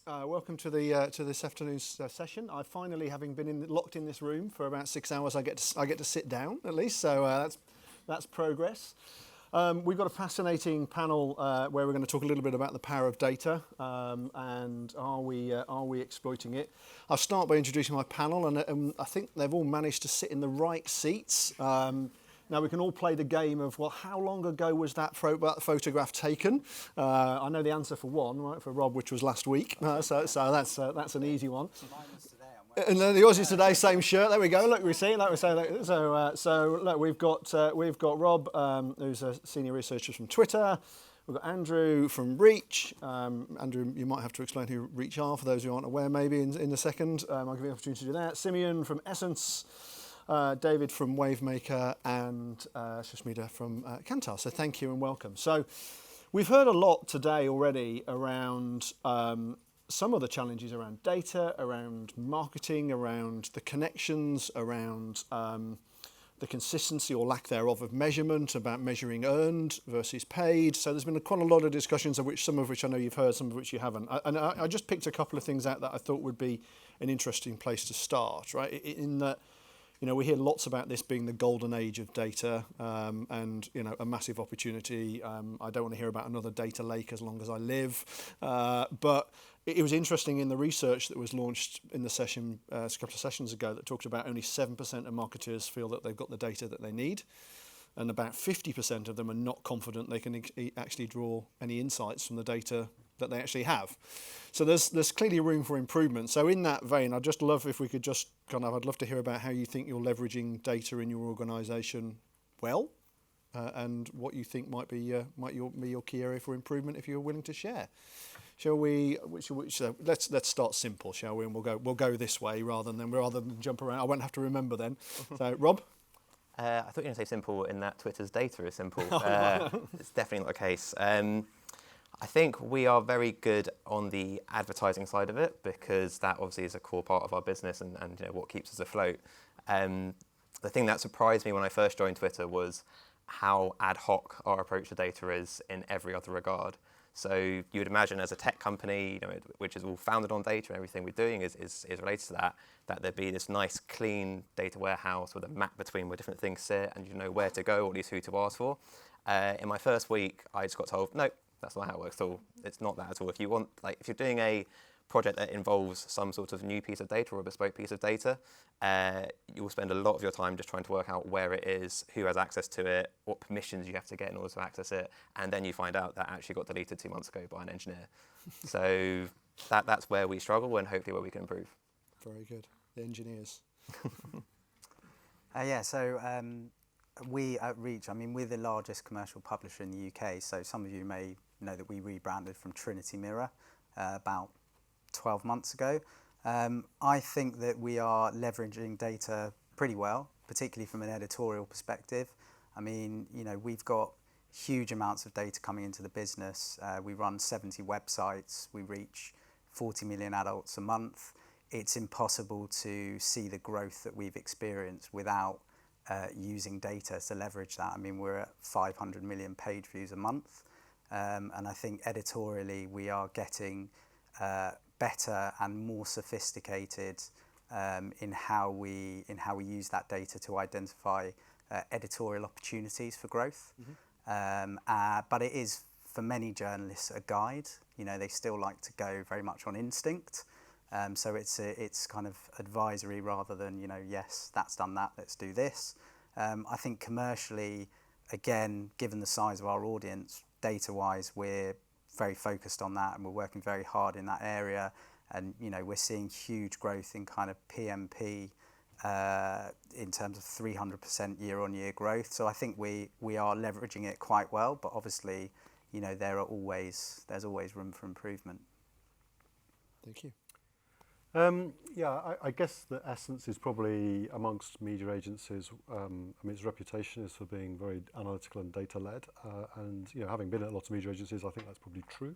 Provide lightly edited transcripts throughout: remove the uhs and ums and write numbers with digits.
Welcome to this afternoon's session. I finally, having been locked in this room for about 6 hours, I get to sit down at least. So that's progress. We've got a fascinating panel where we're going to talk a little bit about the power of data and are we exploiting it. I'll start by introducing my panel, and I think they've all managed to sit in the right seats. Now we can all play the game of, well, how long ago was that photograph taken? I know the answer for one, right, for Rob, which was last week. So that's an easy one. And then yours is today, same shirt. There we go. Look, we see. Like we say. So look, we've got Rob, who's a senior researcher from Twitter. We've got Andrew from Reach. Andrew, you might have to explain who Reach are for those who aren't aware. Maybe in a second. I'll give you the opportunity to do that. Simeon from Essence. David from Wavemaker, and Shashmita from Kantar. So thank you and welcome. So we've heard a lot today already around some of the challenges around data, around marketing, around the connections, around the consistency or lack thereof of measurement, about measuring earned versus paid. So there's been quite a lot of discussions, some of which I know you've heard, some of which you haven't. And I just picked a couple of things out that I thought would be an interesting place to start, right? In that, you know, we hear lots about this being the golden age of data and, you know, a massive opportunity. I don't want to hear about another data lake as long as I live. But it was interesting in the research that was launched in the session a couple of sessions ago that talked about only 7% of marketers feel that they've got the data that they need. And about 50% of them are not confident they can actually draw any insights from the data that they actually have. So there's clearly room for improvement. So in that vein, I'd just love if we could just I'd love to hear about how you think you're leveraging data in your organisation well, and what you think might be your key area for improvement if you're willing to share. Shall we? So let's start simple, shall we? And we'll go this way rather than jump around. I won't have to remember then. So Rob. I thought you were going to say simple in that Twitter's data is simple. It's definitely not the case. I think we are very good on the advertising side of it because that obviously is a core part of our business and you know, what keeps us afloat. The thing that surprised me when I first joined Twitter was how ad hoc our approach to data is in every other regard. So you would imagine as a tech company, you know, which is all founded on data and everything we're doing is related to that there'd be this nice clean data warehouse with a map between where different things sit and you know where to go or at least who to ask for. In my first week, I just got told, nope, that's not how it works at all. It's not that at all. If you're doing a project that involves some sort of new piece of data or a bespoke piece of data, you will spend a lot of your time just trying to work out where it is, who has access to it, what permissions you have to get in order to access it, and then you find out that actually got deleted 2 months ago by an engineer. So that's where we struggle and hopefully where we can improve. Very good. The engineers. We at Reach, I mean, we're the largest commercial publisher in the UK, so some of you may know that we rebranded from Trinity Mirror about 12 months ago. I think that we are leveraging data pretty well, particularly from an editorial perspective. I mean, you know, we've got huge amounts of data coming into the business. We run 70 websites. We reach 40 million adults a month. It's impossible to see the growth that we've experienced without using data to leverage that. I mean, we're at 500 million page views a month. And I think editorially we are getting better and more sophisticated in how we use that data to identify editorial opportunities for growth. But it is, for many journalists, a guide. You know, they still like to go very much on instinct. So it's kind of advisory rather than, you know, yes, that's done that, let's do this. I think commercially, again, given the size of our audience, data-wise, we're very focused on that and we're working very hard in that area. And, you know, we're seeing huge growth in kind of PMP in terms of 300% year-on-year growth. So I think we are leveraging it quite well, but obviously, you know, there's always room for improvement. Thank you. I guess the Essence is probably amongst media agencies. I mean, its reputation is for being very analytical and data-led, and you know, having been at lots of media agencies, I think that's probably true.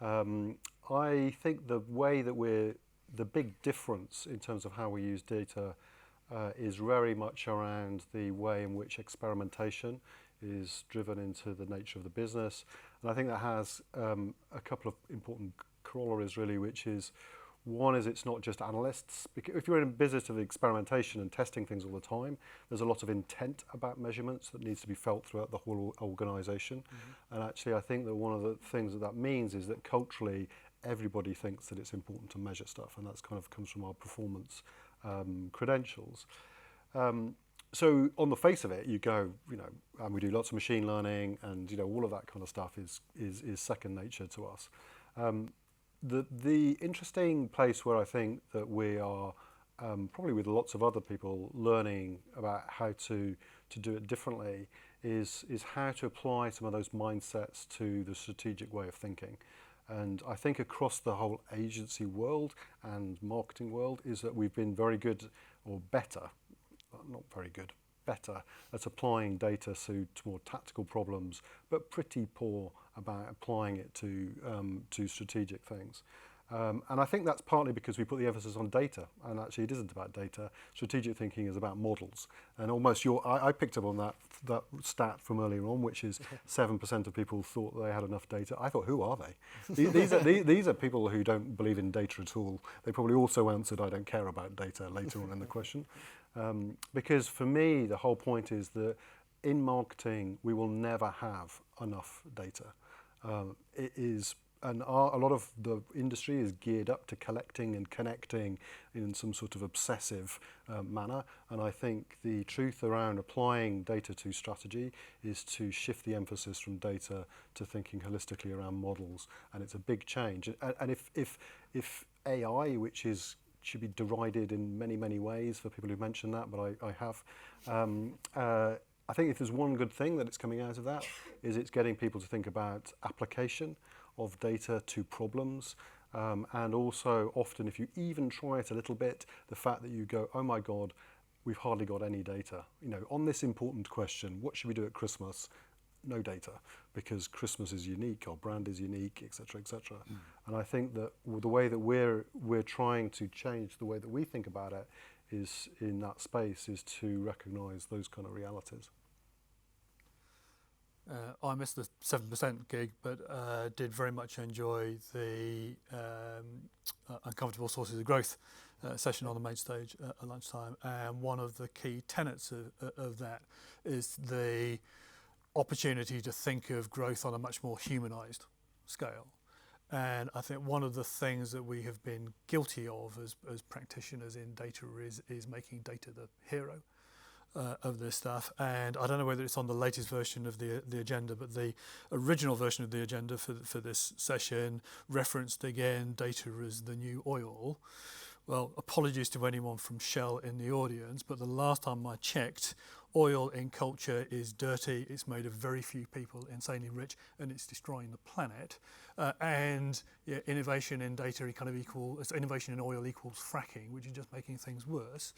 I think the way that the big difference in terms of how we use data is very much around the way in which experimentation is driven into the nature of the business, and I think that has a couple of important corollaries really, which is one is it's not just analysts. If you're in a business of experimentation and testing things all the time, there's a lot of intent about measurements that needs to be felt throughout the whole organisation. And actually, I think that one of the things that means is that culturally, everybody thinks that it's important to measure stuff, and that's kind of comes from our performance credentials. So on the face of it, you go, and we do lots of machine learning, and all of that kind of stuff is second nature to us. The interesting place where I think that we are probably with lots of other people learning about how to do it differently is how to apply some of those mindsets to the strategic way of thinking. And I think across the whole agency world and marketing world is that we've been very good, or better, not very good, better at applying data to more tactical problems, but pretty poor about applying it to strategic things. And I think that's partly because we put the emphasis on data, and actually it isn't about data. Strategic thinking is about models, and almost I picked up on that stat from earlier on, which is 7% of people thought they had enough data. I thought, who are they? These are people who don't believe in data at all. They probably also answered, I don't care about data later on in the question. Because for me, the whole point is that in marketing, we will never have enough data. It is, and a lot of the industry is geared up to collecting and connecting in some sort of obsessive manner. And I think the truth around applying data to strategy is to shift the emphasis from data to thinking holistically around models. And it's a big change. And if AI, which should be derided in many, many ways for people who mention that, but I have. I think if there's one good thing that it's coming out of that, is it's getting people to think about application of data to problems. And also often if you even try it a little bit, the fact that you go, oh my God, we've hardly got any data. On this important question, what should we do at Christmas? No data, because Christmas is unique, our brand is unique, etc., etc. And I think that the way that we're trying to change the way that we think about it is in that space is to recognise those kind of realities. I missed the 7% gig, but did very much enjoy the Uncomfortable Sources of Growth session on the main stage at lunchtime. And one of the key tenets of that is the opportunity to think of growth on a much more humanised scale. And I think one of the things that we have been guilty of as practitioners in data is making data the hero of this stuff. And I don't know whether it's on the latest version of the agenda, but the original version of the agenda for this session referenced again data as the new oil. Well, apologies to anyone from Shell in the audience, but the last time I checked, oil in culture is dirty, it's made of very few people, insanely rich, and it's destroying the planet. And innovation in data innovation in oil equals fracking, which is just making things worse.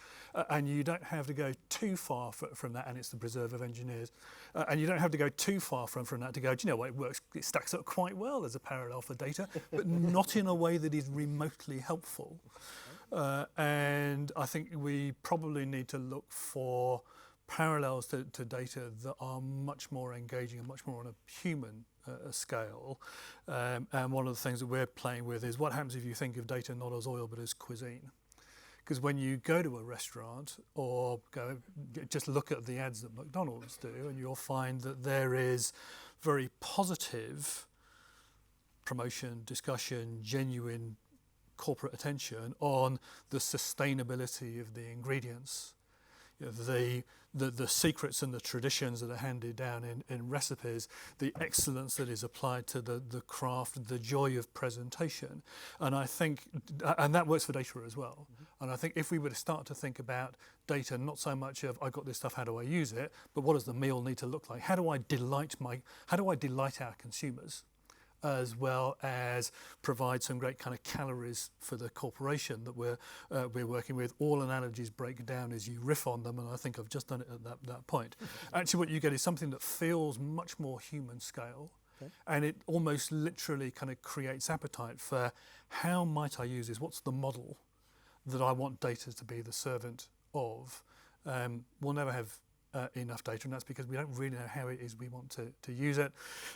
And you don't have to go too far from that, and it's the preserve of engineers. And you don't have to go too far from that to go, do you know what, it stacks up quite well as a parallel for data, but not in a way that is remotely helpful. And I think we probably need to look for parallels to data that are much more engaging and much more on a human scale. And one of the things that we're playing with is what happens if you think of data not as oil but as cuisine. Because when you go to a restaurant or just look at the ads that McDonald's do, and you'll find that there is very positive promotion, discussion, genuine corporate attention on the sustainability of the ingredients, the secrets and the traditions that are handed down in recipes, the excellence that is applied to the craft, the joy of presentation. And I think, and that works for data as well. Mm-hmm. And I think if we were to start to think about data, not so much of, I got this stuff, how do I use it, but what does the meal need to look like? How do I delight our consumers? As well as provide some great kind of calories for the corporation that we're working with. All analogies break down as you riff on them, and I think I've just done it at that point. Actually, what you get is something that feels much more human scale, okay. And it almost literally kind of creates appetite for how might I use this? What's the model that I want data to be the servant of? We'll never have enough data, and that's because we don't really know how it is we want to use it.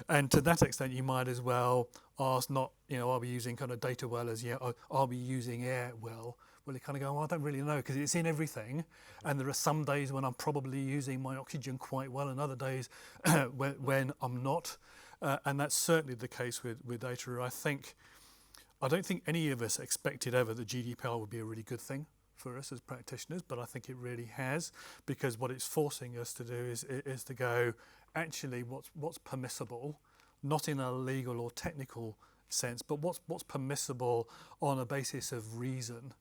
And to that extent, you might as well ask not, are we using kind of data well as, are we using air well? Well, you kind of go, well, I don't really know, because it's in everything. And there are some days when I'm probably using my oxygen quite well, and other days when I'm not. And that's certainly the case with data. I don't think any of us expected ever that GDPR would be a really good thing for us as practitioners, but I think it really has, because what it's forcing us to do is to go, actually, what's permissible, not in a legal or technical sense, but what's permissible on a basis of reason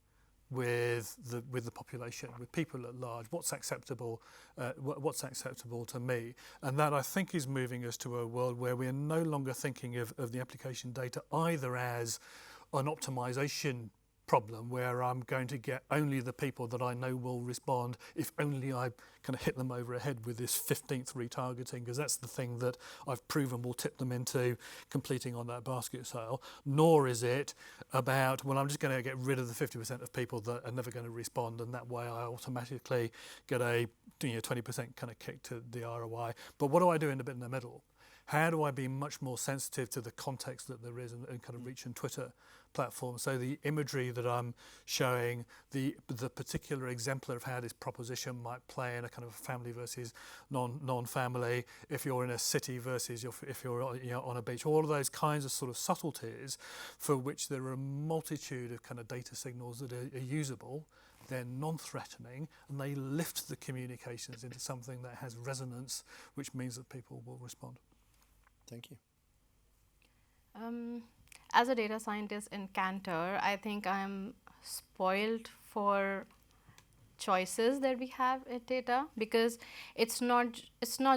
with the population, with people at large. What's acceptable to me? And that, I think, is moving us to a world where we are no longer thinking of the application data either as an optimization problem, where I'm going to get only the people that I know will respond if only I kind of hit them over the head with this 15th retargeting, because that's the thing that I've proven will tip them into completing on that basket sale. Nor is it about, well, I'm just going to get rid of the 50% of people that are never going to respond, and that way I automatically get a 20% kind of kick to the ROI. But what do I do in the bit in the middle? How do I be much more sensitive to the context that there is and kind of reach and Twitter platform? So the imagery that I'm showing, the particular exemplar of how this proposition might play in a kind of family versus non-family, if you're in a city versus if you're on a beach, all of those kinds of sort of subtleties for which there are a multitude of kind of data signals that are usable. They're non-threatening, and they lift the communications into something that has resonance, which means that people will respond. Thank you. As a data scientist in Cantor, I think I'm spoiled for choices that we have in data, because it's not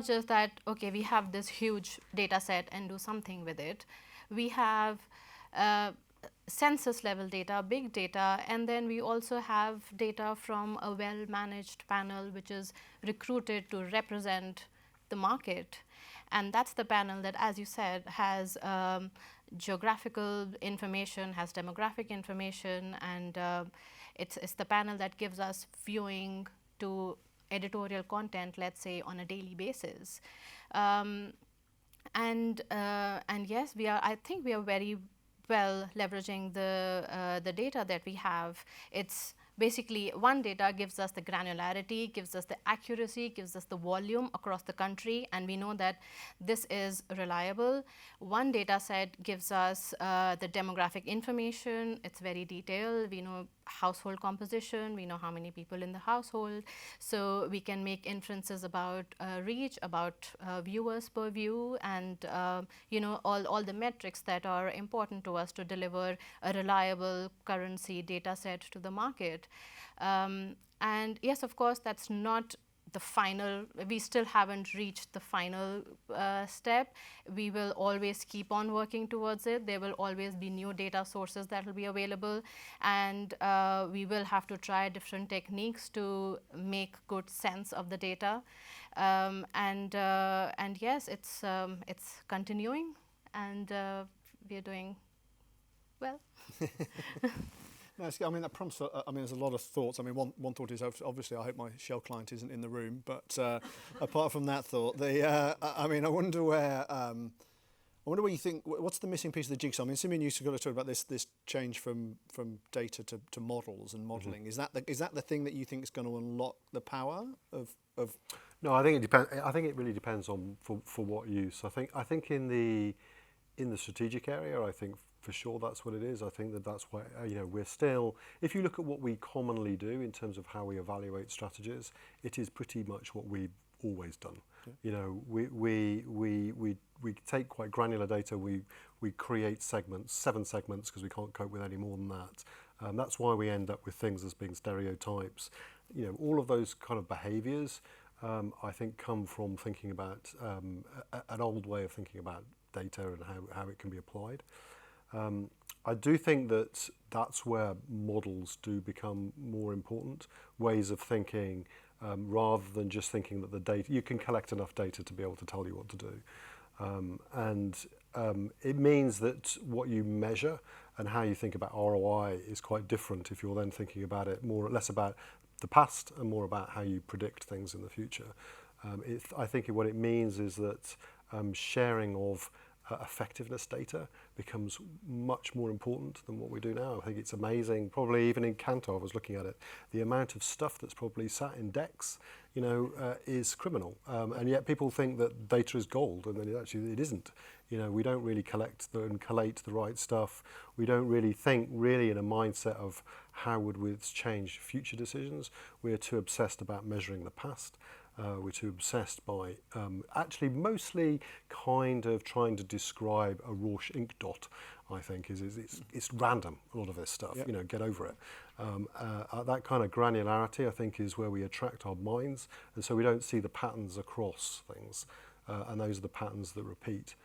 just that, okay, we have this huge data set and do something with it. We have census level data, big data, and then we also have data from a well-managed panel which is recruited to represent the market. And that's the panel that, as you said, has geographical information, has demographic information, and it's the panel that gives us viewing to editorial content, let's say, on a daily basis. And yes, I think we are very well leveraging the data that we have. It's basically, one, data gives us the granularity, gives us the accuracy, gives us the volume across the country, and we know that this is reliable. One data set gives us the demographic information. It's very detailed. We know household composition, we know how many people in the household, so we can make inferences about reach, about viewers per view, and all the metrics that are important to us to deliver a reliable currency data set to the market. And yes, of course, that's not the final, we still haven't reached the final step. We will always keep on working towards it. There will always be new data sources that will be available, and we will have to try different techniques to make good sense of the data. And yes, it's continuing, and we're doing well. Nice. I mean, that prompts. There's a lot of thoughts. I mean, one thought is obviously I hope my Shell client isn't in the room. But apart from that thought, I wonder where. I wonder what you think. What's the missing piece of the jigsaw? I mean, Simeon used to talk about this change from data to models and modelling. Mm-hmm. Is that the thing that you think is going to unlock the power of? No, I think it depends. I think it really depends on for what use. I think in the strategic area, I think for sure that's what it is. I think that's why we're still. If you look at what we commonly do in terms of how we evaluate strategies, it is pretty much what we've always done. Yeah. We take quite granular data. We create segments, 7 segments, because we can't cope with any more than that. That's why we end up with things as being stereotypes. All of those kind of behaviours, I think, come from thinking about an old way of thinking about data and how it can be applied. I do think that's where models do become more important, ways of thinking, rather than just thinking that the data, you can collect enough data to be able to tell you what to do. It means that what you measure and how you think about ROI is quite different if you're then thinking about it less about the past and more about how you predict things in the future. I think what it means is that sharing of effectiveness data becomes much more important than what we do now. I think it's amazing, probably even in Kantar, I was looking at it, the amount of stuff that's probably sat in decks, is criminal. And yet people think that data is gold, and then it isn't. We don't really collect and collate the right stuff. We don't really think in a mindset of how would we change future decisions. We're too obsessed about measuring the past. We're too obsessed by actually mostly kind of trying to describe a Rorschach ink dot. I think it's random, a lot of this stuff. Yep. Get over it. That kind of granularity, I think, is where we attract our minds, and so we don't see the patterns across things, and those are the patterns that repeat.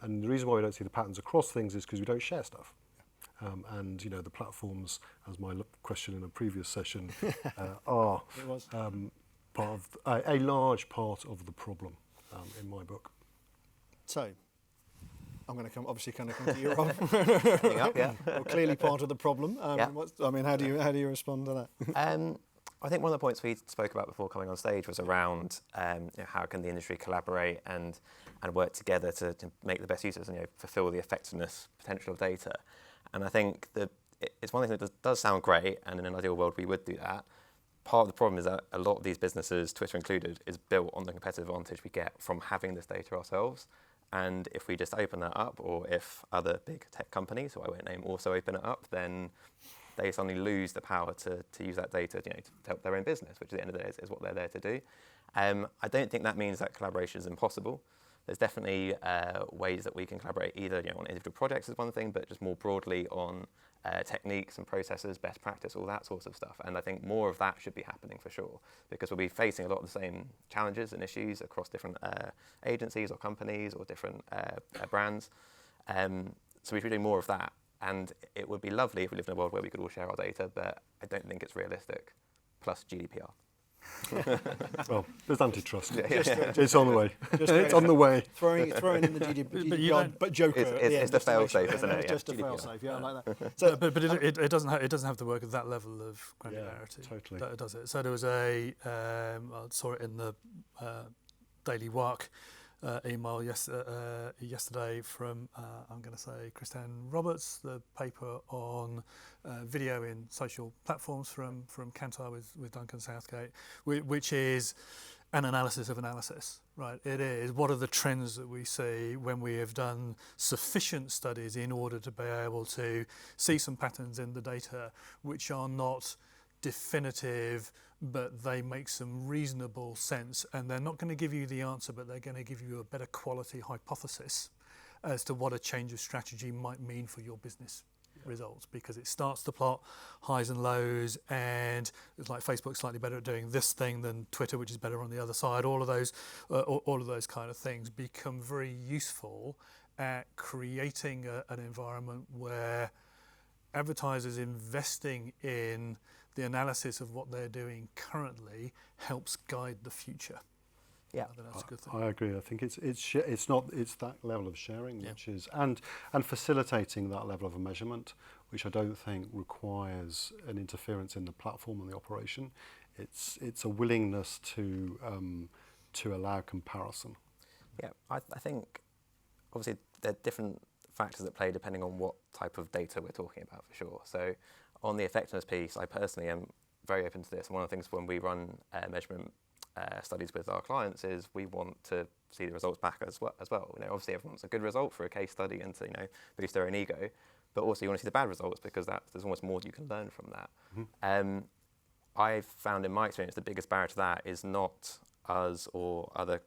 And the reason why we don't see the patterns across things is because we don't share stuff. And the platforms, as my question in a previous session, are It was. part of a large part of the problem in my book. So, I'm going to come to you, Rob. Coming up, yeah. Well, clearly part of the problem. Yeah. How do you respond to that? I think one of the points we spoke about before coming on stage was around how can the industry collaborate and work together to make the best use of and fulfil the effectiveness potential of data. And I think that it's one thing that does sound great, and in an ideal world we would do that. Part of the problem is that a lot of these businesses, Twitter included, is built on the competitive advantage we get from having this data ourselves. And if we just open that up, or if other big tech companies, who I won't name, also open it up, then they suddenly lose the power to use that data to help their own business, which at the end of the day is what they're there to do. I don't think that means that collaboration is impossible. There's definitely ways that we can collaborate, either on individual projects is one thing, but just more broadly on techniques and processes, best practice, all that sorts of stuff. And I think more of that should be happening for sure, because we'll be facing a lot of the same challenges and issues across different agencies or companies or different brands. So we should be doing more of that. And it would be lovely if we lived in a world where we could all share our data, but I don't think it's realistic. Plus GDPR. Well, there's antitrust. Yeah. It's on the way. It's on the way. Throwing in the GDPR, but Joker. It's the fail-safe, isn't it? It's just a GDPR. fail-safe. Yeah, I like that. So, but it doesn't have to work at that level of granularity. Yeah, totally. Does it? So there was I saw it in the Daily Work email yesterday from I'm going to say Christiane Roberts, the paper on video in social platforms from Kantar with Duncan Southgate, which is an analysis of analysis, right? It is what are the trends that we see when we have done sufficient studies in order to be able to see some patterns in the data which are not definitive, but they make some reasonable sense, and they're not going to give you the answer, but they're going to give you a better quality hypothesis as to what a change of strategy might mean for your business results, because it starts to plot highs and lows, and it's like Facebook's slightly better at doing this thing than Twitter, which is better on the other side. All of those kind of things become very useful at creating an environment where advertisers investing in the analysis of what they're doing currently helps guide the future. Yeah, I think that's a good thing. I agree. I think it's that level of sharing, Yeah. which is and facilitating that level of a measurement, which I don't think requires an interference in the platform and the operation. It's a willingness to allow comparison. Yeah, I think obviously there are different factors at play depending on what type of data we're talking about, for sure. So on the effectiveness piece, I personally am very open to this. One of the things when we run measurement studies with our clients is we want to see the results back as well. Obviously everyone wants a good result for a case study and to boost their own ego, but also you want to see the bad results because there's almost more you can learn from that. Mm-hmm. I've found in my experience the biggest barrier to that is not us or other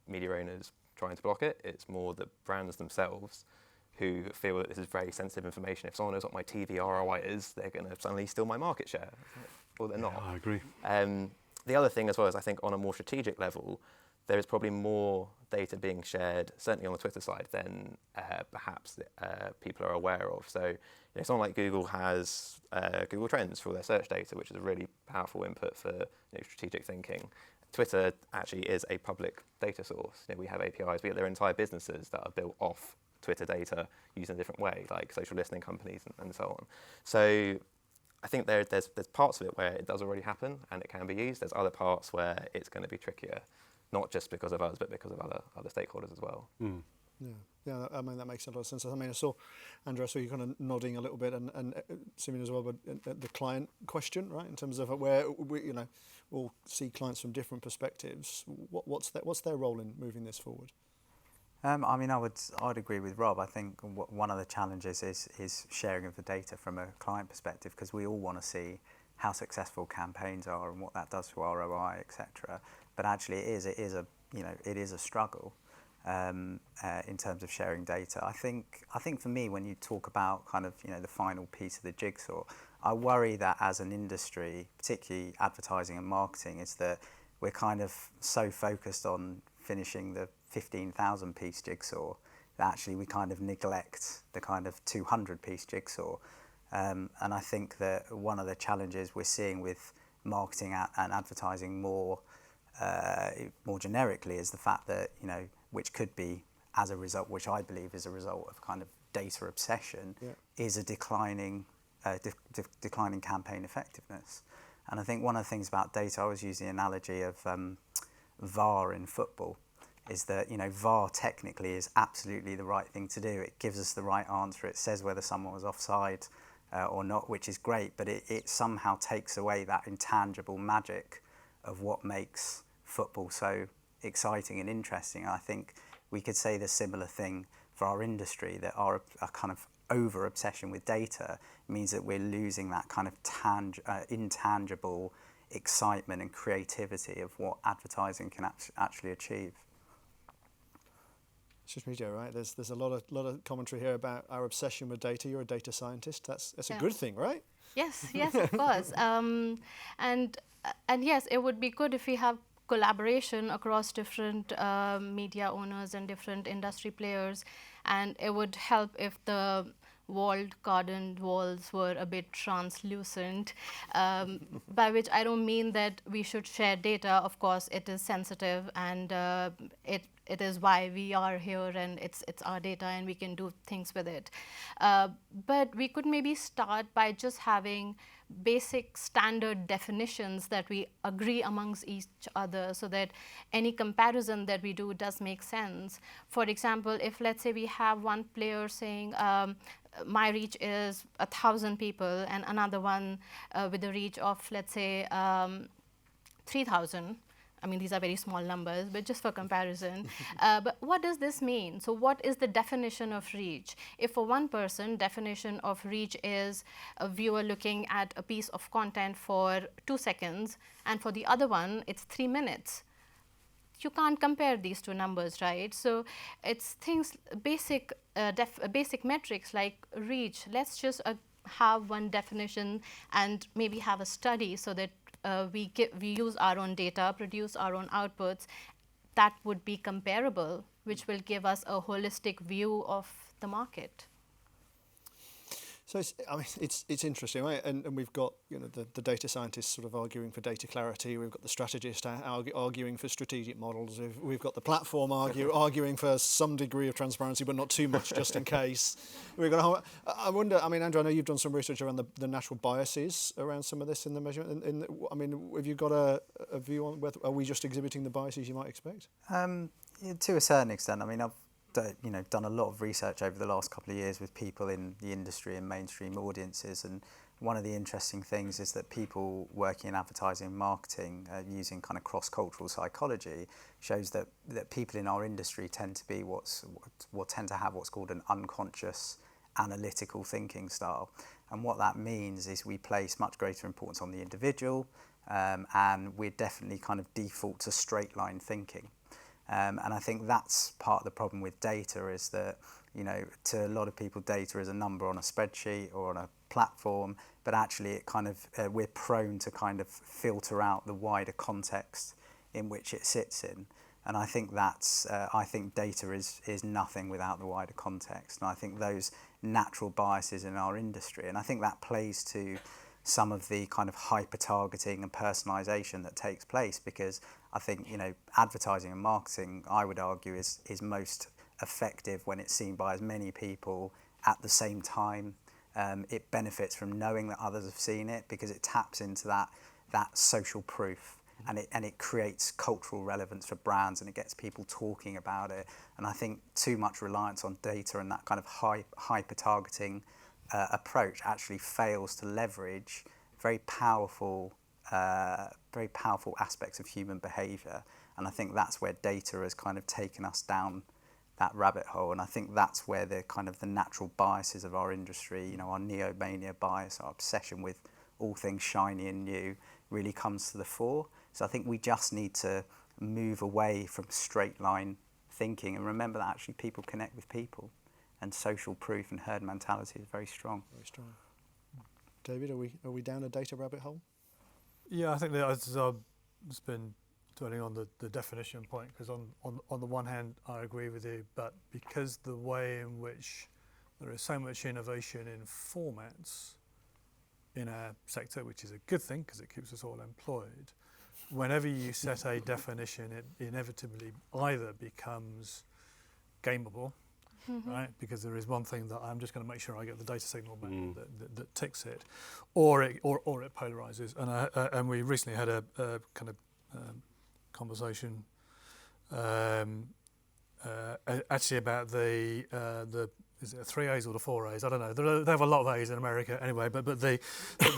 media owners trying to block it. It's more the brands themselves who feel that this is very sensitive information. If someone knows what my TV ROI is, they're going to suddenly steal my market share. Or they're not. I agree. The other thing as well is I think on a more strategic level, there is probably more data being shared, certainly on the Twitter side, than perhaps people are aware of. So someone like Google has Google Trends for all their search data, which is a really powerful input for strategic thinking. Twitter actually is a public data source. We have APIs, we have their entire businesses that are built off Twitter data used in a different way, like social listening companies and so on. So I think there's parts of it where it does already happen and it can be used. There's other parts where it's going to be trickier. not just because of us, but because of other stakeholders as well. Yeah, I mean, that makes a lot of sense. I mean, I saw, Andrew, I saw you kind of nodding a little bit, and Simeon as well, but the client question, right, in terms of where we, we'll see clients from different perspectives. What's their role in moving this forward? I mean, I'd agree with Rob. I think one of the challenges is sharing of the data from a client perspective, because we all want to see how successful campaigns are and what that does to ROI, etc. But actually, it is a struggle in terms of sharing data. I think for me, when you talk about kind of the final piece of the jigsaw, I worry that as an industry, particularly advertising and marketing, is that we're kind of so focused on finishing the 15,000 piece jigsaw that actually we kind of neglect the kind of 200 piece jigsaw. And I think that one of the challenges we're seeing with marketing and advertising more generically is the fact that, which could be as a result, which I believe is a result of kind of data obsession, is a declining campaign effectiveness. And I think one of the things about data, I always use the analogy of VAR in football, is that VAR technically is absolutely the right thing to do. It gives us the right answer. It says whether someone was offside or not, which is great, but it somehow takes away that intangible magic of what makes football so exciting and interesting. And I think we could say the similar thing for our industry, that our kind of over obsession with data means that we're losing that kind of intangible excitement and creativity of what advertising can actually achieve. It's just me, Joe, right? There's a lot of commentary here about our obsession with data. You're a data scientist. That's a good thing, right? Yes, of course. And yes, it would be good if we have collaboration across different media owners and different industry players, and it would help if the walled garden walls were a bit translucent, by which I don't mean that we should share data. Of course, it is sensitive, and it is why we are here, and it's our data, and we can do things with it. But we could maybe start by just having basic standard definitions that we agree amongst each other, so that any comparison that we do does make sense. For example, if let's say we have one player saying my reach is 1,000 people, and another one with a reach of, let's say, 3,000. I mean, these are very small numbers, but just for comparison. But what does this mean? So what is the definition of reach? If for one person, definition of reach is a viewer looking at a piece of content for 2 seconds, and for the other one, it's 3 minutes. You can't compare these two numbers, right? So it's things, basic metrics like reach. Let's just have one definition and maybe have a study so that we use our own data, produce our own outputs that would be comparable, which will give us a holistic view of the market. So it's interesting, right? And we've got the data scientists sort of arguing for data clarity. We've got the strategists arguing for strategic models. We've got the platform arguing for some degree of transparency, but not too much, just in case. I wonder. I mean, Andrew, I know you've done some research around the natural biases around some of this in the measurement. I mean, have you got a view on whether are we just exhibiting the biases you might expect? To a certain extent. I mean, I've done a lot of research over the last couple of years with people in the industry and mainstream audiences, and one of the interesting things is that people working in advertising and marketing using kind of cross-cultural psychology shows that people in our industry tend to be tend to have what's called an unconscious analytical thinking style. And what that means is we place much greater importance on the individual, and we're definitely kind of default to straight line thinking. And I think that's part of the problem with data, is that, to a lot of people, data is a number on a spreadsheet or on a platform, but actually it kind of, we're prone to kind of filter out the wider context in which it sits in. And I think I think data is nothing without the wider context. And I think those natural biases in our industry, and I think that plays to some of the kind of hyper-targeting and personalisation that takes place, because I think, advertising and marketing, I would argue, is most effective when it's seen by as many people at the same time. It benefits from knowing that others have seen it, because it taps into that social proof. and it creates cultural relevance for brands, and it gets people talking about it. And I think too much reliance on data and that kind of hyper targeting approach actually fails to leverage very powerful aspects of human behaviour. And I think that's where data has kind of taken us down that rabbit hole. And I think that's where the kind of the natural biases of our industry, you know, our neo-mania bias, our obsession with all things shiny and new, really comes to the fore. So I think we just need to move away from straight line thinking and remember that actually people connect with people, and social proof and herd mentality is very strong. Very strong. David, are we down a data rabbit hole? Yeah, I think that I've just been dwelling on the definition point, because on the one hand I agree with you, but because the way in which there is so much innovation in formats in our sector, which is a good thing because it keeps us all employed, whenever you set a definition, it inevitably either becomes gameable, right? Because there is one thing that I'm just going to make sure I get the data signal back that ticks it, or it polarizes. And we recently had a kind of conversation actually about the is it the 3 A's or the 4 A's? I don't know. They have a lot of A's in America anyway, but there's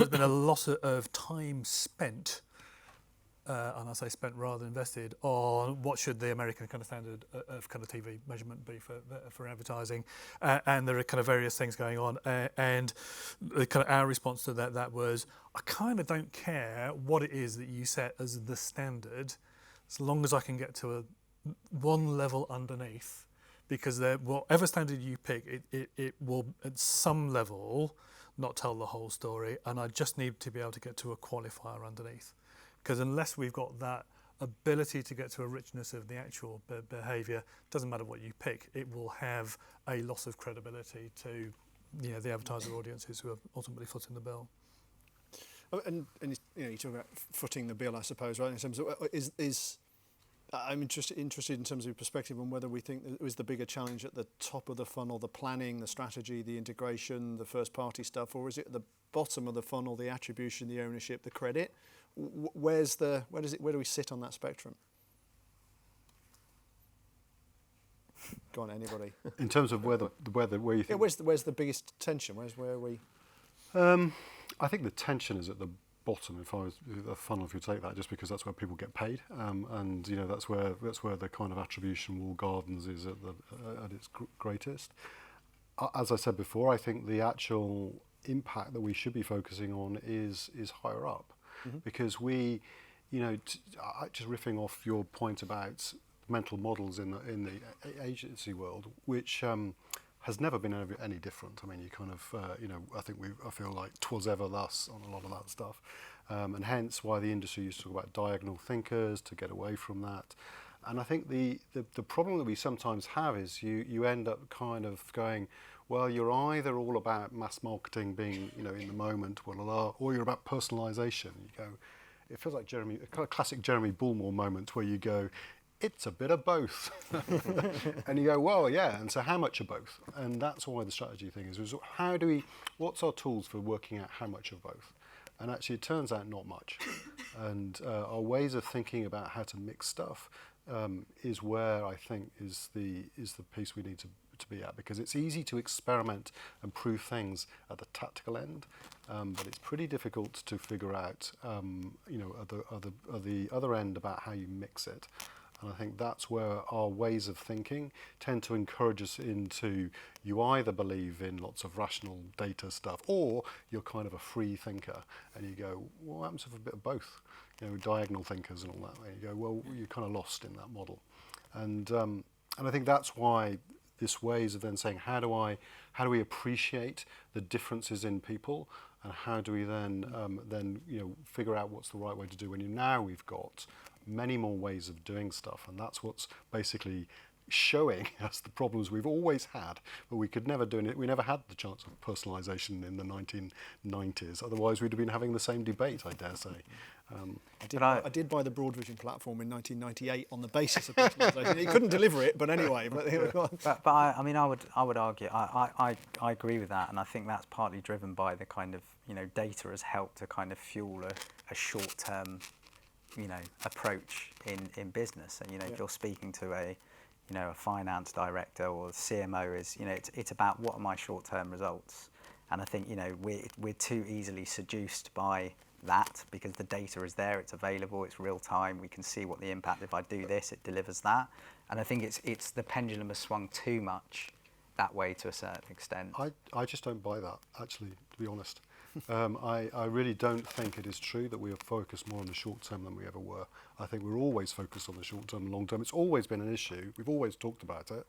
been a lot of time spent, and I say spent rather than invested, on what should the American kind of standard of kind of TV measurement be for advertising, and there are kind of various things going on, and the kind of our response to that was, I kind of don't care what it is that you set as the standard, as long as I can get to one level underneath, because whatever standard you pick, it will at some level not tell the whole story, and I just need to be able to get to a qualifier underneath. Because unless we've got that ability to get to a richness of the actual behaviour, doesn't matter what you pick, it will have a loss of credibility to the advertiser audiences who are ultimately footing the bill. Oh, and you talk about footing the bill, I suppose, right? In terms of I'm interested in terms of your perspective on whether we think it was the bigger challenge at the top of the funnel, the planning, the strategy, the integration, the first party stuff, or is it at the bottom of the funnel, the attribution, the ownership, the credit? Where do we sit on that spectrum? Go on, anybody. In terms of where you think, where's the biggest tension? Where are we? I think the tension is at the bottom. If I was a funnel, if you take that, just because that's where people get paid, and that's where the kind of attribution walled gardens is at its greatest. As I said before, I think the actual impact that we should be focusing on is higher up, because we, just riffing off your point about mental models in the agency world, which has never been any different. I mean, you kind of, I feel like 'twas ever thus on a lot of that stuff, and hence why the industry used to talk about diagonal thinkers to get away from that. And I think the problem that we sometimes have is you end up kind of going, well, you're either all about mass marketing being, in the moment, or you're about personalisation. You go, it feels like a classic Jeremy Bullmore moment where you go, it's a bit of both. And you go, well, yeah, and so how much of both? And that's why the strategy thing is what's our tools for working out how much of both? And actually it turns out not much. And our ways of thinking about how to mix stuff is where I think is the piece we need to be at, because it's easy to experiment and prove things at the tactical end, but it's pretty difficult to figure out, at the other end about how you mix it. And I think that's where our ways of thinking tend to encourage us into, you either believe in lots of rational data stuff, or you're kind of a free thinker, and you go, well, what happens if a bit of both? Diagonal thinkers and all that. And you go, well, you're kind of lost in that model. And I think that's why this ways of then saying, how do we appreciate the differences in people, and how do we then figure out what's the right way to do when we've got many more ways of doing stuff, and that's what's basically showing us the problems we've always had, but we could never do it. We never had the chance of personalisation in the 1990s. Otherwise, we'd have been having the same debate, I dare say. I did buy the Broadvision platform in 1998 on the basis of personalisation. It couldn't deliver it, but anyway. But I would argue I agree with that, and I think that's partly driven by the kind of data has helped to kind of fuel a short-term approach in business. And if you're speaking to a finance director or CMO, it's about what are my short-term results. And I think we're too easily seduced by that because the data is there, it's available, it's real time. We can see what the impact. If I do this, it delivers that. And I think it's the pendulum has swung too much that way to a certain extent. I just don't buy that, actually, to be honest. I really don't think it is true that we are focused more on the short term than we ever were. I think we're always focused on the short term and long term. It's always been an issue. We've always talked about it.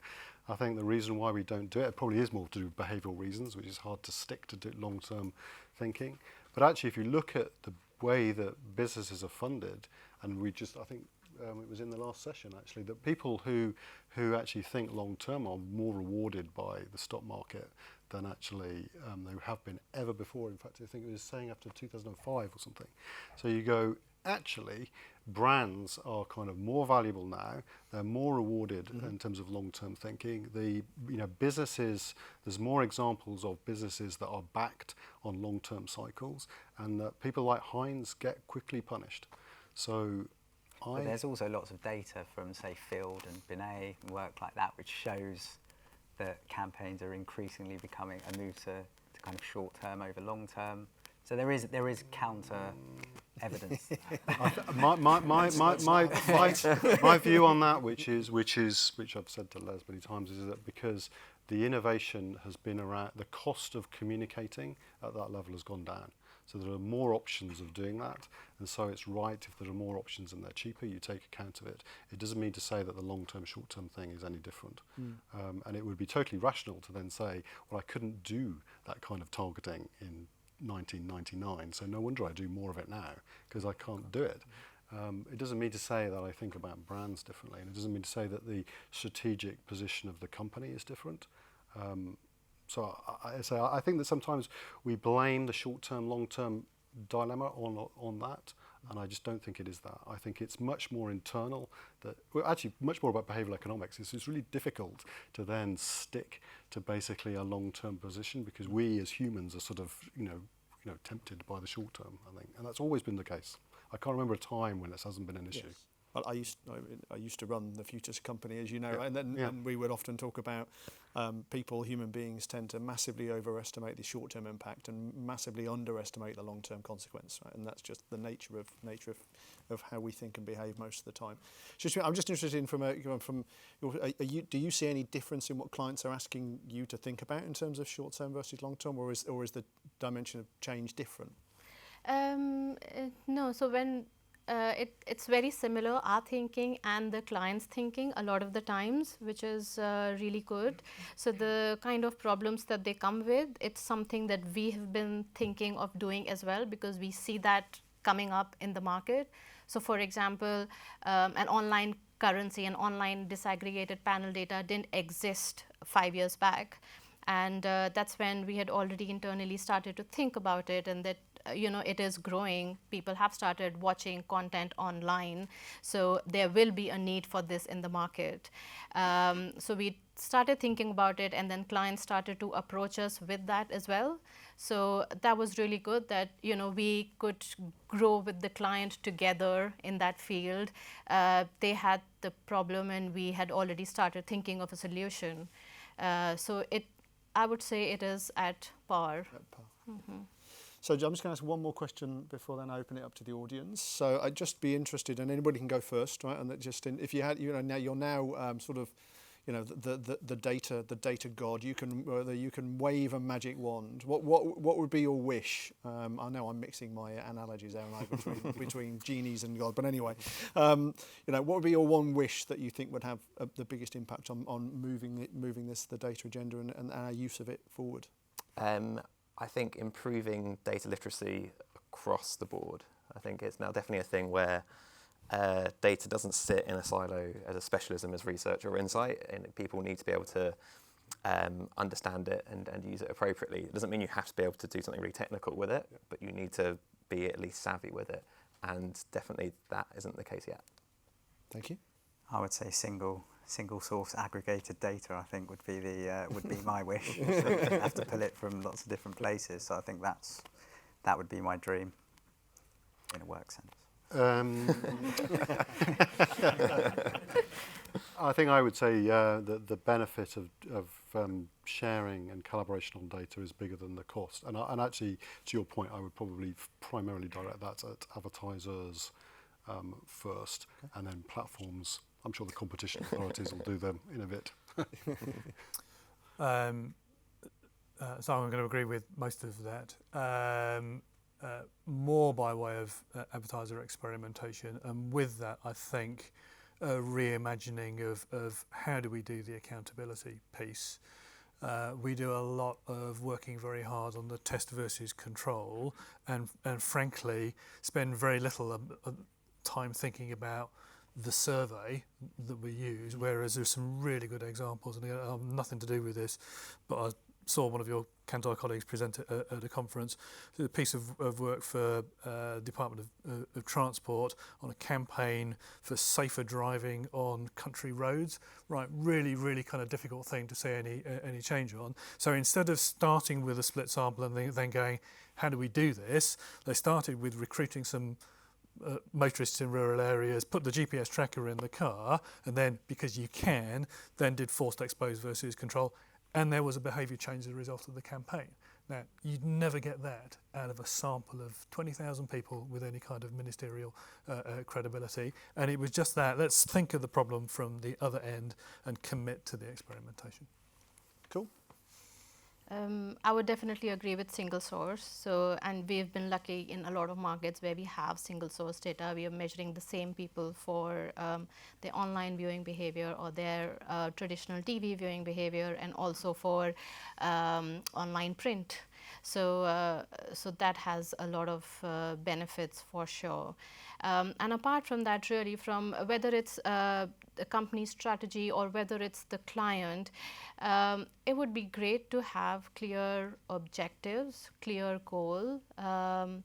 I think the reason why we don't do it probably is more to do with behavioural reasons, which is hard to stick to long term thinking. But actually, if you look at the way that businesses are funded, and I think it was in the last session actually, that people who actually think long term are more rewarded by the stock market than actually they have been ever before. In fact, I think it was saying after 2005 or something. So you go, actually, brands are kind of more valuable now. They're more rewarded in terms of long-term thinking. Businesses, there's more examples of businesses that are backed on long-term cycles, and that people like Heinz get quickly punished. So But there's also lots of data from, say, Field and Binet and work like that, which shows that campaigns are increasingly becoming a move to kind of short-term over long-term. So there is counter evidence. My view on that, which I've said to Les many times, is that because the innovation has been around, the cost of communicating at that level has gone down. So there are more options of doing that, and so it's right if there are more options and they're cheaper, you take account of it. It doesn't mean to say that the long-term, short-term thing is any different. And it would be totally rational to then say, well, I couldn't do that kind of targeting in 1999, so no wonder I do more of it now, because I can't do it. It doesn't mean to say that I think about brands differently, and it doesn't mean to say that the strategic position of the company is different. So I think that sometimes we blame the short-term, long-term dilemma on that, and I just don't think it is that. I think it's much more internal, actually much more about behavioural economics. It's really difficult to then stick to basically a long-term position, because we as humans are sort of tempted by the short-term, I think, and that's always been the case. I can't remember a time when this hasn't been an issue. Yes. I used to run the Futures company, as you know, and we would often talk about human beings tend to massively overestimate the short-term impact and massively underestimate the long-term consequence, right? And that's just the nature of how we think and behave most of the time. I'm just interested in do you see any difference in what clients are asking you to think about in terms of short-term versus long-term, or is the dimension of change different? No. So when it's very similar, our thinking and the client's thinking a lot of the times, which is really good. So the kind of problems that they come with, it's something that we have been thinking of doing as well, because we see that coming up in the market. So for example, an online currency, an online disaggregated panel data didn't exist 5 years back. And that's when we had already internally started to think about it, and that it is growing. People have started watching content online, so there will be a need for this in the market. So we started thinking about it, and then clients started to approach us with that as well. So that was really good that we could grow with the client together in that field. They had the problem, and we had already started thinking of a solution. So I would say it is at par. Mm-hmm. So I'm just going to ask one more question before then I open it up to the audience. So I'd just be interested, and anybody can go first, right? And that if you had, now you're now sort of, the data god. You can wave a magic wand. What would be your wish? I know I'm mixing my analogies there, between genies and God. But anyway, what would be your one wish that you think would have the biggest impact on moving the data agenda and our use of it forward? I think improving data literacy across the board. I think it's now definitely a thing where data doesn't sit in a silo as a specialism as research or insight, and people need to be able to understand it and use it appropriately. It doesn't mean you have to be able to do something really technical with it, but you need to be at least savvy with it, and definitely that isn't the case yet. Thank you. I would say single source aggregated data, I think, would be my wish. So you have to pull it from lots of different places. So I think that would be my dream in a work sense. I think I would say that the benefit of sharing and collaboration on data is bigger than the cost. And actually, to your point, I would probably primarily direct that at advertisers first, and then platforms. I'm sure the competition authorities will do them in a bit. So I'm going to agree with most of that. More by way of advertiser experimentation, and with that, I think a reimagining of how do we do the accountability piece. We do a lot of working very hard on the test versus control, and frankly spend very little time thinking about the survey that we use, whereas there's some really good examples, and they have nothing to do with this, but I saw one of your Kantar colleagues present at a conference, a piece of work for Department of Transport on a campaign for safer driving on country roads. Right, really kind of difficult thing to see any change on. So instead of starting with a split sample and then going, how do we do this? They started with recruiting some motorists in rural areas, put the GPS tracker in the car, and then, because you can, then did forced expose versus control. And there was a behaviour change as a result of the campaign. Now, you'd never get that out of a sample of 20,000 people with any kind of ministerial credibility. And it was just that, let's think of the problem from the other end and commit to the experimentation. Cool. I would definitely agree with single source. So, and we've been lucky in a lot of markets where we have single source data. We are measuring the same people for their online viewing behavior or their traditional TV viewing behavior, and also for online print. So, so that has a lot of benefits for sure. And apart from that, really, from whether it's a company strategy or whether it's the client, it would be great to have clear objectives, clear goal, and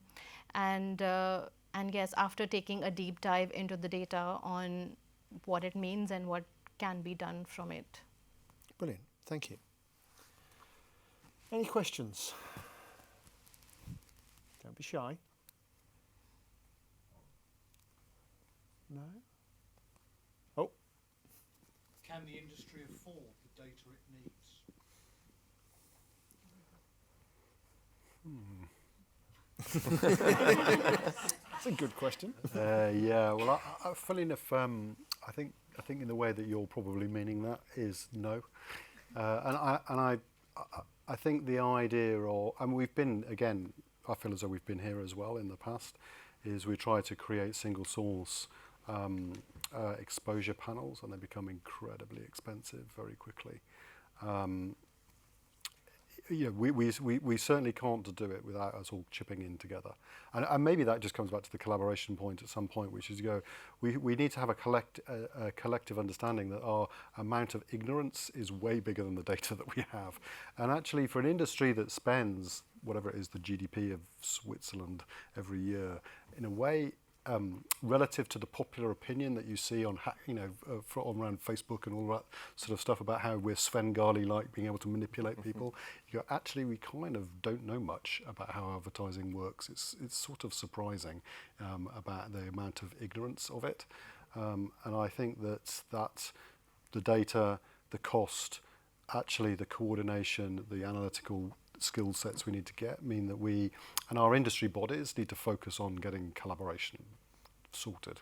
yes, after taking a deep dive into the data on what it means and what can be done from it. Brilliant. Thank you. Any questions? Don't be shy. No? Oh. Can the industry afford the data it needs? That's a good question. Yeah, well, funnily enough, I think in the way that you're probably meaning that is no, and I think the idea, we've been, again, I feel as though we've been here as well in the past, is we try to create single source exposure panels, and they become incredibly expensive very quickly. We certainly can't do it without us all chipping in together, and maybe that just comes back to the collaboration point at some point, which is we need to have a collective understanding that our amount of ignorance is way bigger than the data that we have. And actually, for an industry that spends whatever it is, the GDP of Switzerland every year, in a way, relative to the popular opinion that you see on, around Facebook and all that sort of stuff about how we're Svengali-like, being able to manipulate people, actually we kind of don't know much about how advertising works. It's sort of surprising about the amount of ignorance of it, and I think that the data, the cost, actually the coordination, the analytical skill sets we need to get mean that we and our industry bodies need to focus on getting collaboration sorted.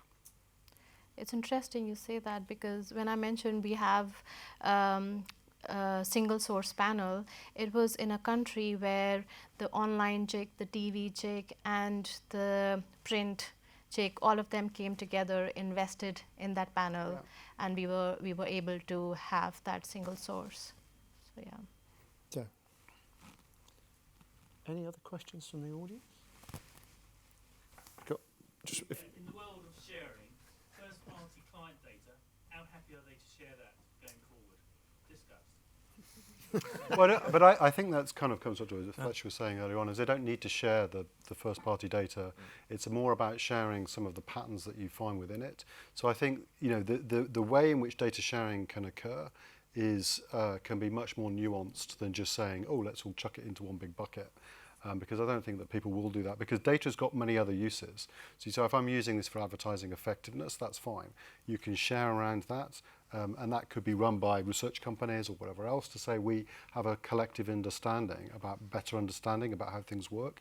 It's interesting you say that, because when I mentioned we have a single source panel, it was in a country where the online JIC, the TV JIC, and the print JIC, all of them came together, invested in that panel, and we were able to have that single source. So yeah. So, any other questions from the audience? In the world of sharing first-party client data, how happy are they to share that going forward? Discussed. But I think that's kind of comes up to what Fletcher was saying earlier on, is they don't need to share the first-party data. It's more about sharing some of the patterns that you find within it. So I think the way in which data sharing can occur is can be much more nuanced than just saying, oh, let's all chuck it into one big bucket. because I don't think that people will do that, because data's got many other uses. So if I'm using this for advertising effectiveness, that's fine. You can share around that, and that could be run by research companies or whatever else to say we have a collective understanding about better understanding about how things work.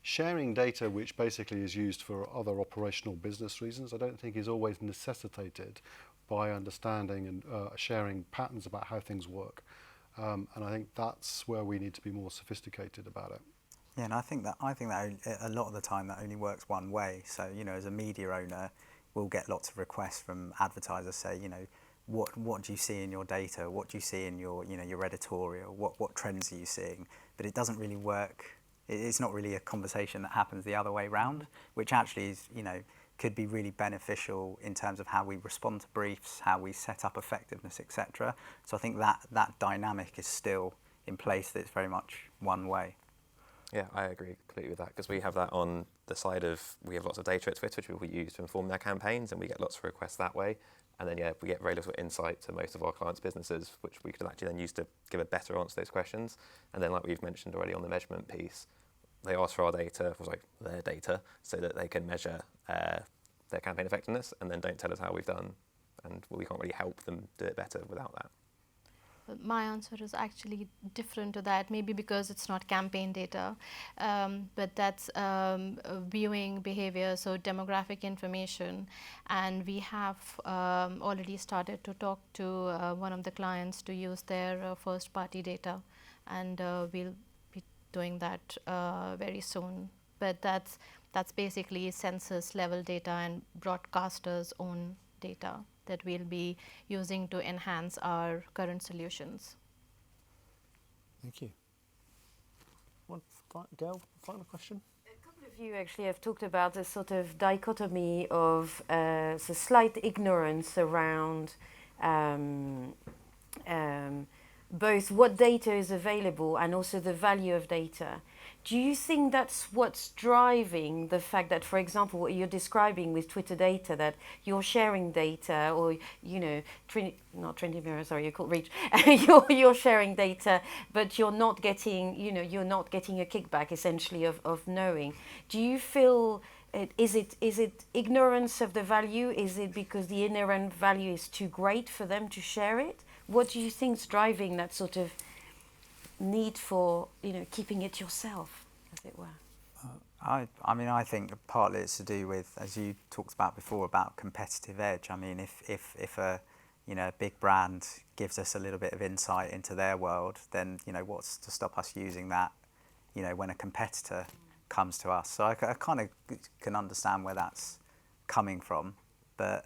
Sharing data which basically is used for other operational business reasons, I don't think is always necessitated by understanding and sharing patterns about how things work. And I think that's where we need to be more sophisticated about it. Yeah, and I think that a lot of the time that only works one way. So, you know, as a media owner, we'll get lots of requests from advertisers say, you know, what do you see in your data? What do you see in your, you know, your editorial? What trends are you seeing? But it doesn't really work. It's not really a conversation that happens the other way round, which actually is, you know, could be really beneficial in terms of how we respond to briefs, how we set up effectiveness, etc. So I think that dynamic is still in place, that it's very much one way. Yeah, I agree completely with that, because we have that on the side of, we have lots of data at Twitter which people use to inform their campaigns, and we get lots of requests that way. And then, yeah, we get very little insight to most of our clients' businesses, which we could actually then use to give a better answer to those questions. And then, like we've mentioned already on the measurement piece, they ask for our data, their data, so that they can measure their campaign effectiveness, and then don't tell us how we've done. And we can't really help them do it better without that. My answer is actually different to that, maybe because it's not campaign data, but that's viewing behavior, so demographic information. And we have already started to talk to one of the clients to use their first party data, and we'll be doing that very soon. But that's basically census level data and broadcasters' own data that we'll be using to enhance our current solutions. Thank you. Gail, final question? A couple of you actually have talked about a sort of dichotomy of so slight ignorance around both what data is available and also the value of data. Do you think that's what's driving the fact that, for example, what you're describing with Twitter data, that you're sharing data, or, you know, not Trinity Mirror, sorry, you're called Reach, you're sharing data, but you're not getting, you know, you're not getting a kickback essentially of knowing. Do you feel, is it ignorance of the value? Is it because the inherent value is too great for them to share it? What do you think is driving that sort of need for, you know, keeping it yourself, as it were? I mean, I think partly it's to do with, as you talked about before, about competitive edge. I mean, if a, you know, a big brand gives us a little bit of insight into their world, then, you know, what's to stop us using that, you know, when a competitor comes to us? So I kind of can understand where that's coming from, but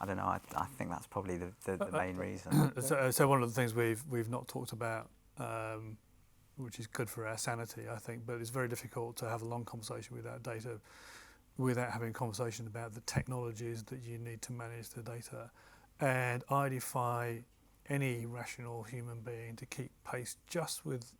I don't know. I think that's probably the main reason. So one of the things we've not talked about, which is good for our sanity, I think, but it's very difficult to have a long conversation without data, without having a conversation about the technologies that you need to manage the data. And I defy any rational human being to keep pace just with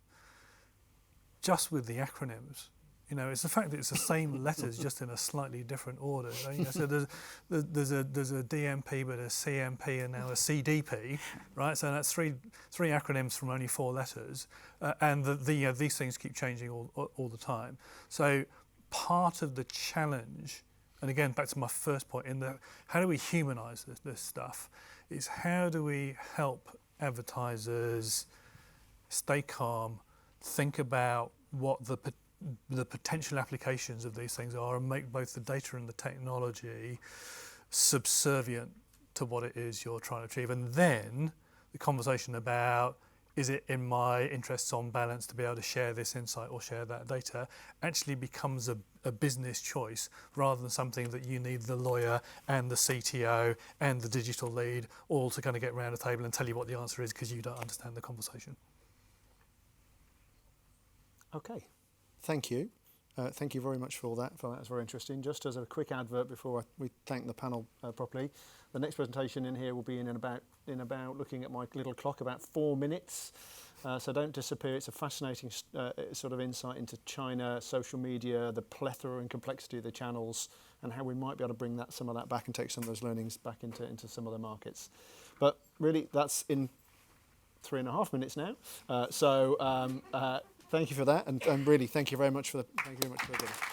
the acronyms. You know, it's the fact that it's the same letters, just in a slightly different order. You know, so there's a DMP, but a CMP, and now a CDP, right? So that's three acronyms from only 4 letters, and these things keep changing all the time. So part of the challenge, and again back to my first point, in the how do we humanise this stuff, is how do we help advertisers stay calm, think about what the potential applications of these things are, and make both the data and the technology subservient to what it is you're trying to achieve. And then the conversation about, is it in my interests on balance to be able to share this insight or share that data, actually becomes a business choice, rather than something that you need the lawyer and the CTO and the digital lead all to kind of get around a table and tell you what the answer is because you don't understand the conversation. Okay. Thank you. Thank you very much for all that. That's very interesting. Just as a quick advert before we thank the panel properly, the next presentation in here will be in about looking at my little clock, about 4 minutes. So don't disappear. It's a fascinating sort of insight into China, social media, the plethora and complexity of the channels, and how we might be able to bring some of that back and take some of those learnings back into some of the markets. But really, that's in 3.5 minutes now. Thank you for that, and really thank you very much for the.